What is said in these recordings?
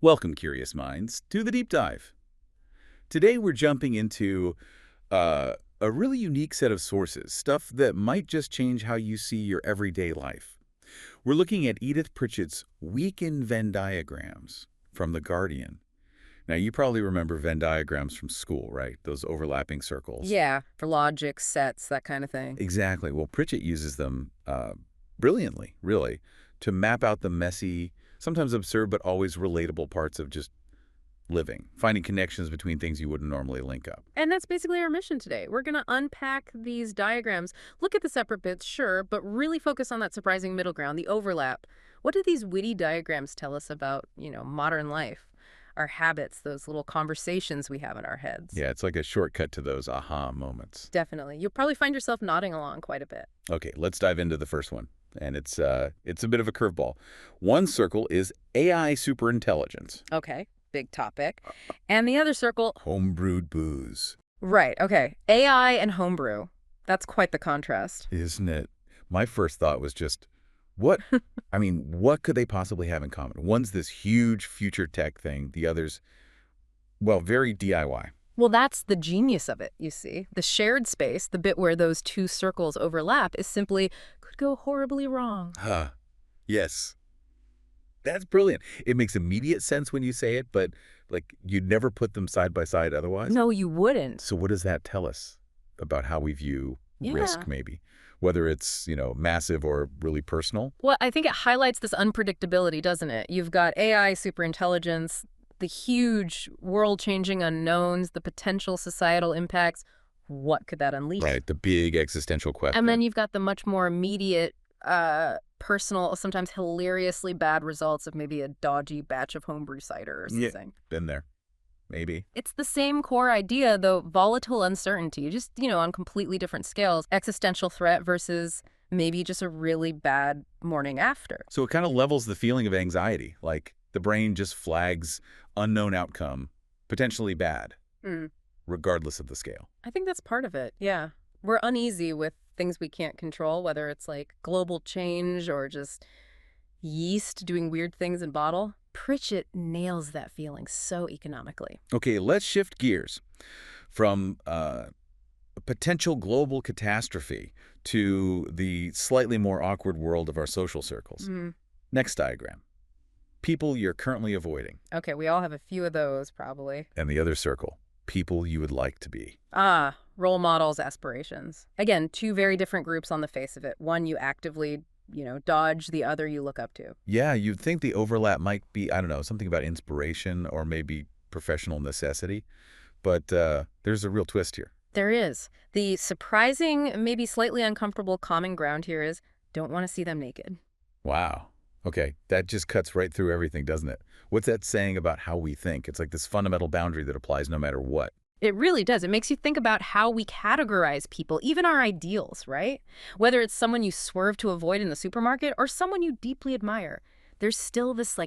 Welcome, curious minds, to the deep dive. Today we're jumping into a really unique set of sources, stuff that might just change how you see your everyday life. We're looking at Edith Pritchett's Week in Venn diagrams from The Guardian. Now, you probably remember Venn diagrams from school, right? Those overlapping circles. Yeah, for logic, sets, that kind of thing. Exactly. Well, Pritchett uses them brilliantly, really, to map out the messy, sometimes absurd, but always relatable parts of just living, finding connections between things you wouldn't normally link up. And that's basically our mission today. We're going to unpack these diagrams, look at the separate bits, sure, but really focus on that surprising middle ground, the overlap. What do these witty diagrams tell us about, modern life? Our habits, those little conversations we have in our heads. Yeah, it's like a shortcut to those aha moments. Definitely. You'll probably find yourself nodding along quite a bit. Okay, let's dive into the first one. And it's a bit of a curveball. One circle is AI superintelligence. Okay, big topic. And the other circle... Homebrewed booze. Right, okay. AI and homebrew. That's quite the contrast. Isn't it? My first thought was just, what could they possibly have in common? One's this huge future tech thing. The other's, well, very DIY. Well, that's the genius of it, you see. The shared space, the bit where those two circles overlap, is simply could go horribly wrong. Yes. That's brilliant. It makes immediate sense when you say it, but you'd never put them side by side otherwise. No, you wouldn't. So what does that tell us about how we view risk, maybe? Whether it's, massive or really personal? Well, I think it highlights this unpredictability, doesn't it? You've got AI superintelligence, the huge world-changing unknowns, the potential societal impacts. What could that unleash? Right, the big existential question. And then you've got the much more immediate, personal, sometimes hilariously bad results of maybe a dodgy batch of homebrew cider or something. Yeah, been there. Maybe. It's the same core idea, though volatile uncertainty, just, on completely different scales. Existential threat versus maybe just a really bad morning after. So it kind of levels the feeling of anxiety, like the brain just flags unknown outcome, potentially bad, regardless of the scale. I think that's part of it, yeah. We're uneasy with things we can't control, whether it's like global change or just yeast doing weird things in bottle. Pritchette nails that feeling so economically. Okay, let's shift gears from a potential global catastrophe to the slightly more awkward world of our social circles. Next diagram. People you're currently avoiding. Okay, we all have a few of those, probably. And the other circle. People you would like to be. Role models, aspirations. Again, two very different groups on the face of it. One you actively dodge, the other you look up to. Yeah, you'd think the overlap might be, I don't know, something about inspiration or maybe professional necessity. But there's a real twist here. There is. The surprising, maybe slightly uncomfortable common ground here is don't want to see them naked. Wow. Okay, that just cuts right through everything, doesn't it? What's that saying about how we think? It's like this fundamental boundary that applies no matter what. It really does. It makes you think about how we categorize people, even our ideals, right? Whether it's someone you swerve to avoid in the supermarket or someone you deeply admire, there's still this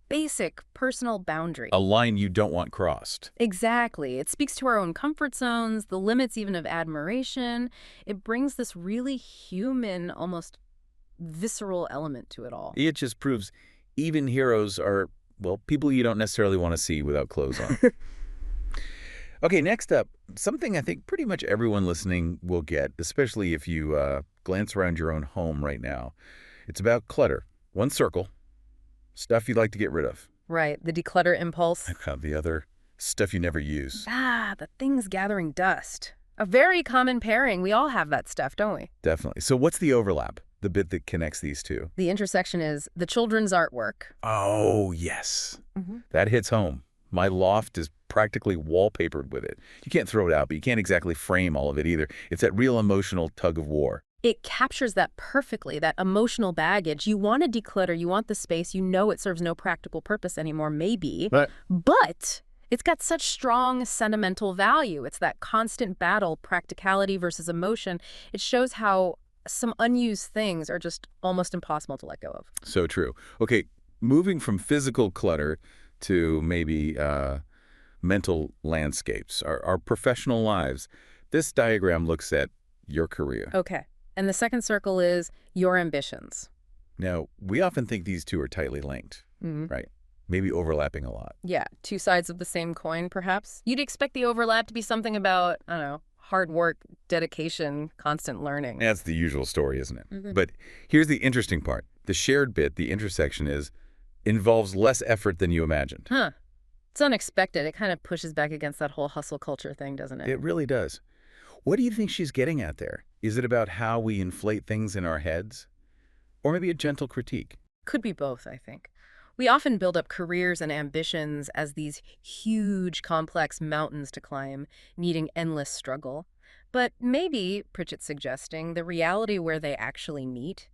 basic personal boundary. A line you don't want crossed. Exactly. It speaks to our own comfort zones, the limits even of admiration. It brings this really human, almost visceral element to it all. It just proves even heroes are, well, people you don't necessarily want to see without clothes on. Okay, next up, something I think pretty much everyone listening will get, especially if you glance around your own home right now. It's about clutter. One circle, stuff you'd like to get rid of. Right, the declutter impulse. The other, stuff you never use. The things gathering dust. A very common pairing. We all have that stuff, don't we? Definitely. So what's the overlap? The bit that connects these two? The intersection is the children's artwork. Oh, yes. That hits home. My loft is practically wallpapered with it. You can't throw it out, but you can't exactly frame all of it either. It's that real emotional tug of war. It captures that perfectly, that emotional baggage. You want to declutter, you want the space, you know it serves no practical purpose anymore, maybe. But it's got such strong sentimental value. It's that constant battle, practicality versus emotion. It shows how some unused things are just almost impossible to let go of. So true. Okay, moving from physical clutter to maybe mental landscapes, our professional lives. This diagram looks at your career. Okay. And the second circle is your ambitions. Now, we often think these two are tightly linked, right? maybe overlapping a lot. Yeah, two sides of the same coin, perhaps. You'd expect the overlap to be something about, I don't know, hard work, dedication, constant learning. That's the usual story, isn't it? Mm-hmm. But here's the interesting part. The shared bit, the intersection involves less effort than you imagined. Huh. It's unexpected. It kind of pushes back against that whole hustle culture thing, doesn't it? It really does. What do you think she's getting at there? Is it about how we inflate things in our heads? Or maybe a gentle critique? Could be both, I think. We often build up careers and ambitions as these huge, complex mountains to climb, needing endless struggle. But maybe, Pritchette's suggesting, the reality where they actually meet,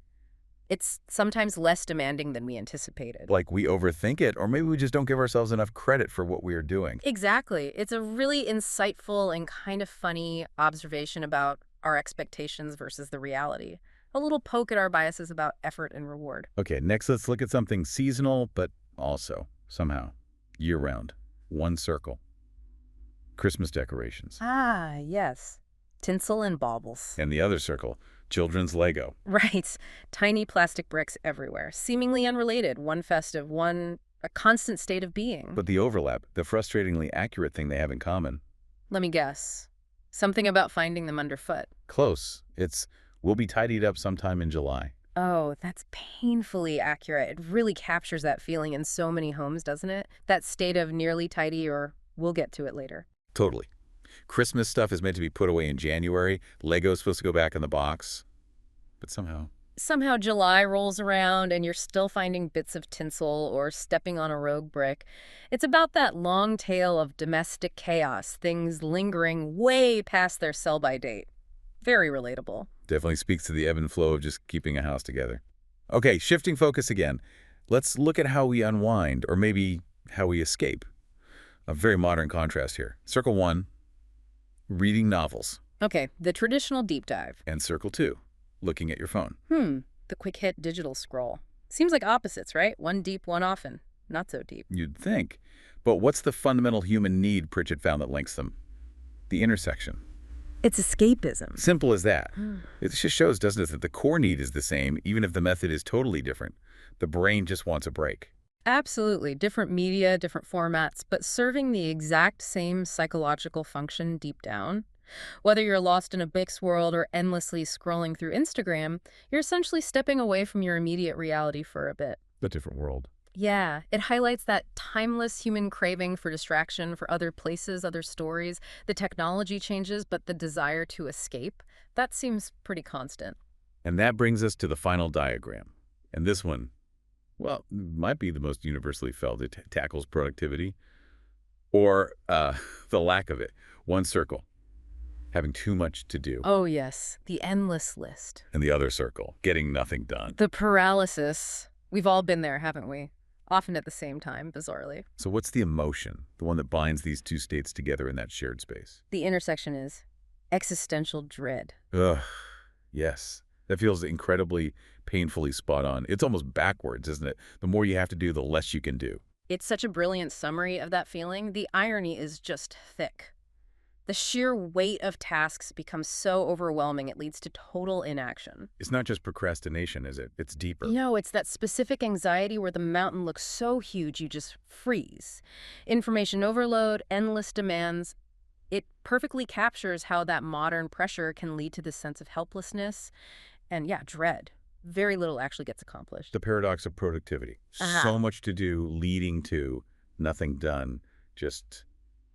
it's sometimes less demanding than we anticipated. Like we overthink it, or maybe we just don't give ourselves enough credit for what we are doing. Exactly. It's a really insightful and kind of funny observation about our expectations versus the reality. A little poke at our biases about effort and reward. Okay, next let's look at something seasonal, but also, somehow, year-round. One circle. Christmas decorations. Ah, yes. Tinsel and baubles. And the other circle, children's Lego. Right. Tiny plastic bricks everywhere, seemingly unrelated. One festive, one a constant state of being. But the overlap, the frustratingly accurate thing they have in common. Let me guess. Something about finding them underfoot. Close. It's, we'll be tidied up sometime in July. Oh, that's painfully accurate. It really captures that feeling in so many homes, doesn't it? That state of nearly tidy or we'll get to it later. Totally. Christmas stuff is meant to be put away in January. Lego's supposed to go back in the box. But Somehow July rolls around and you're still finding bits of tinsel or stepping on a rogue brick. It's about that long tail of domestic chaos, things lingering way past their sell-by date. Very relatable. definitely speaks to the ebb and flow of just keeping a house together. Okay, shifting focus again. Let's look at how we unwind, or maybe how we escape. A very modern contrast here. Circle 1, reading novels. Okay, the traditional deep dive. And circle 2, looking at your phone. The quick hit digital scroll. Seems like opposites, right? One deep, one often. Not so deep. You'd think. But what's the fundamental human need Pritchette found that links them? The intersection. It's escapism. Simple as that. It just shows, doesn't it, that the core need is the same, even if the method is totally different. The brain just wants a break. Absolutely. Different media, different formats, but serving the exact same psychological function deep down. Whether you're lost in a Bix world or endlessly scrolling through Instagram, you're essentially stepping away from your immediate reality for a bit. A different world. Yeah, it highlights that timeless human craving for distraction, for other places, other stories. The technology changes, but the desire to escape, that seems pretty constant. And that brings us to the final diagram. And this one, well, might be the most universally felt. It tackles productivity or the lack of it. One circle, having too much to do. Oh, yes, the endless list. And the other circle, getting nothing done. The paralysis. We've all been there, haven't we? Often at the same time, bizarrely. So what's the emotion, the one that binds these two states together in that shared space? The intersection is existential dread. Ugh, yes. That feels incredibly painfully spot on. It's almost backwards, isn't it? The more you have to do, the less you can do. It's such a brilliant summary of that feeling. The irony is just thick. The sheer weight of tasks becomes so overwhelming it leads to total inaction. It's not just procrastination, is it? It's deeper. No, it's that specific anxiety where the mountain looks so huge you just freeze. Information overload, endless demands. It perfectly captures how that modern pressure can lead to this sense of helplessness and, yeah, dread. Very little actually gets accomplished. The paradox of productivity. So much to do, leading to nothing done, just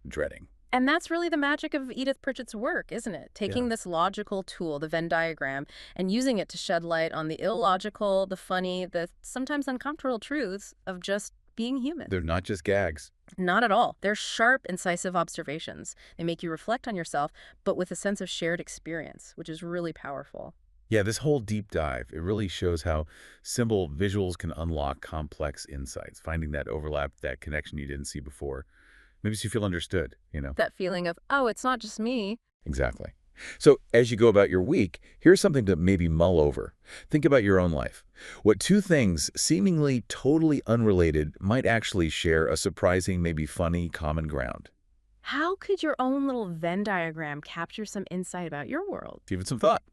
dreading. And that's really the magic of Edith Pritchette's work, isn't it? Taking this logical tool, the Venn diagram, and using it to shed light on the illogical, the funny, the sometimes uncomfortable truths of just being human. They're not just gags. Not at all. They're sharp, incisive observations. They make you reflect on yourself, but with a sense of shared experience, which is really powerful. Yeah, this whole deep dive, it really shows how simple visuals can unlock complex insights, finding that overlap, that connection you didn't see before. Maybe so you feel understood, you know? That feeling of, oh, it's not just me. Exactly. So as you go about your week, here's something to maybe mull over. Think about your own life. What two things, seemingly totally unrelated, might actually share a surprising, maybe funny, common ground? How could your own little Venn diagram capture some insight about your world? Give it some thought.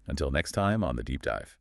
Until next time on The Deep Dive.